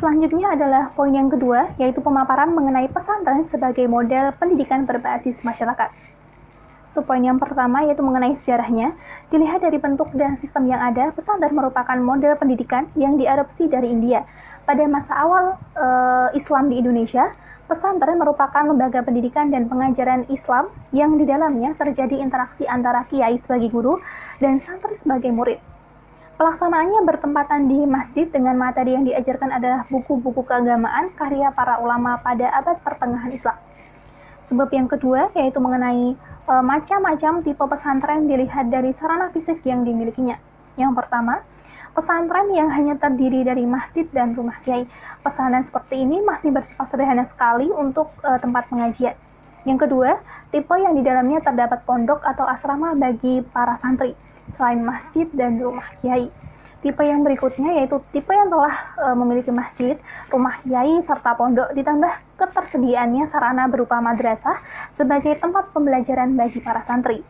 Selanjutnya adalah poin yang kedua, yaitu pemaparan mengenai pesantren sebagai model pendidikan berbasis masyarakat. Poin yang pertama yaitu mengenai sejarahnya. Dilihat dari bentuk dan sistem yang ada, pesantren merupakan model pendidikan yang diadopsi dari India. Pada masa awal Islam di Indonesia, pesantren merupakan lembaga pendidikan dan pengajaran Islam yang di dalamnya terjadi interaksi antara kiai sebagai guru dan santri sebagai murid. Pelaksanaannya bertempatan di masjid dengan materi yang diajarkan adalah buku-buku keagamaan karya para ulama pada abad pertengahan Islam. Sebab yang kedua yaitu mengenai macam-macam tipe pesantren dilihat dari sarana fisik yang dimilikinya. Yang pertama, pesantren yang hanya terdiri dari masjid dan rumah kiai. Pesantren seperti ini masih bersifat sederhana sekali untuk tempat pengajian. Yang kedua, tipe yang di dalamnya terdapat pondok atau asrama bagi para santri, selain masjid dan rumah kiai. Tipe yang berikutnya yaitu tipe yang telah memiliki masjid, rumah kiai, serta pondok ditambah ketersediaannya sarana berupa madrasah sebagai tempat pembelajaran bagi para santri.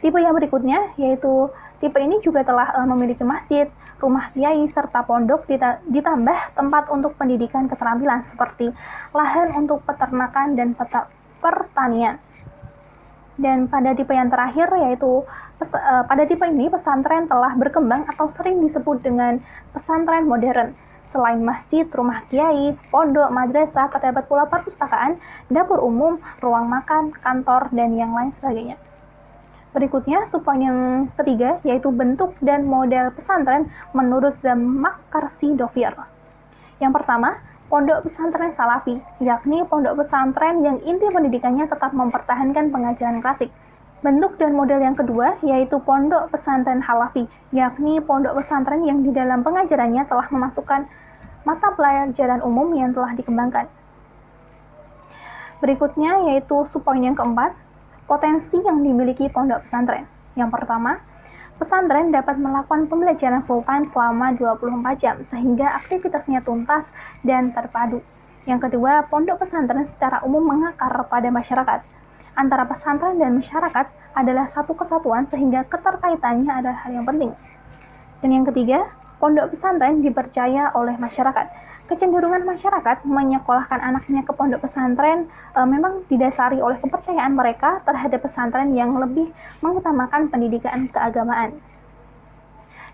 Tipe yang berikutnya yaitu tipe ini juga telah memiliki masjid, rumah kiai, serta pondok ditambah tempat untuk pendidikan keterampilan seperti lahan untuk peternakan dan pertanian. Dan pada tipe yang terakhir yaitu pada tipe ini pesantren telah berkembang atau sering disebut dengan pesantren modern. Selain masjid, rumah kiai, pondok, madrasah, terdapat pula perpustakaan, dapur umum, ruang makan, kantor, dan yang lain sebagainya. Berikutnya, poin yang ketiga yaitu bentuk dan model pesantren menurut Zamakhshari Dovir. Yang pertama, pondok pesantren salafi, yakni pondok pesantren yang inti pendidikannya tetap mempertahankan pengajaran klasik. Bentuk dan model yang kedua yaitu pondok pesantren halafi, yakni pondok pesantren yang di dalam pengajarannya telah memasukkan mata pelajaran umum yang telah dikembangkan. Berikutnya yaitu poin yang keempat, potensi yang dimiliki pondok pesantren. Yang pertama, pesantren dapat melakukan pembelajaran full-time selama 24 jam, sehingga aktivitasnya tuntas dan terpadu. Yang kedua, pondok pesantren secara umum mengakar pada masyarakat. Antara pesantren dan masyarakat adalah satu kesatuan, sehingga keterkaitannya adalah hal yang penting. Dan yang ketiga, pondok pesantren dipercaya oleh masyarakat. Kecenderungan masyarakat menyekolahkan anaknya ke pondok pesantren memang didasari oleh kepercayaan mereka terhadap pesantren yang lebih mengutamakan pendidikan keagamaan.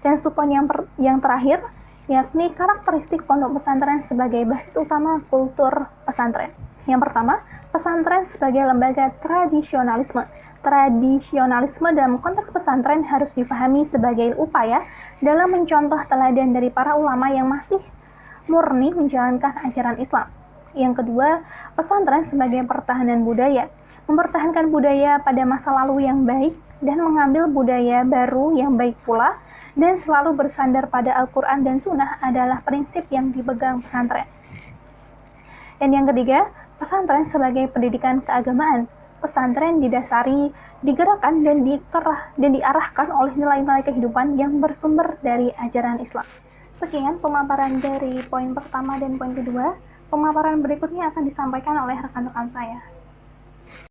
Dan poin yang terakhir, yakni karakteristik pondok pesantren sebagai basis utama kultur pesantren. Yang pertama, pesantren sebagai lembaga tradisionalisme. Tradisionalisme dalam konteks pesantren harus dipahami sebagai upaya dalam mencontoh teladan dari para ulama yang masih murni menjalankan ajaran Islam. Yang kedua, pesantren sebagai pertahanan budaya. Mempertahankan budaya pada masa lalu yang baik dan mengambil budaya baru yang baik pula, dan selalu bersandar pada Al-Quran dan Sunnah adalah prinsip yang dipegang pesantren. Dan yang ketiga, pesantren sebagai pendidikan keagamaan. Pesantren didasari, digerakkan, dan diarahkan oleh nilai-nilai kehidupan yang bersumber dari ajaran Islam. Sekian pemaparan dari poin pertama dan poin kedua. Pemaparan berikutnya akan disampaikan oleh rekan-rekan saya.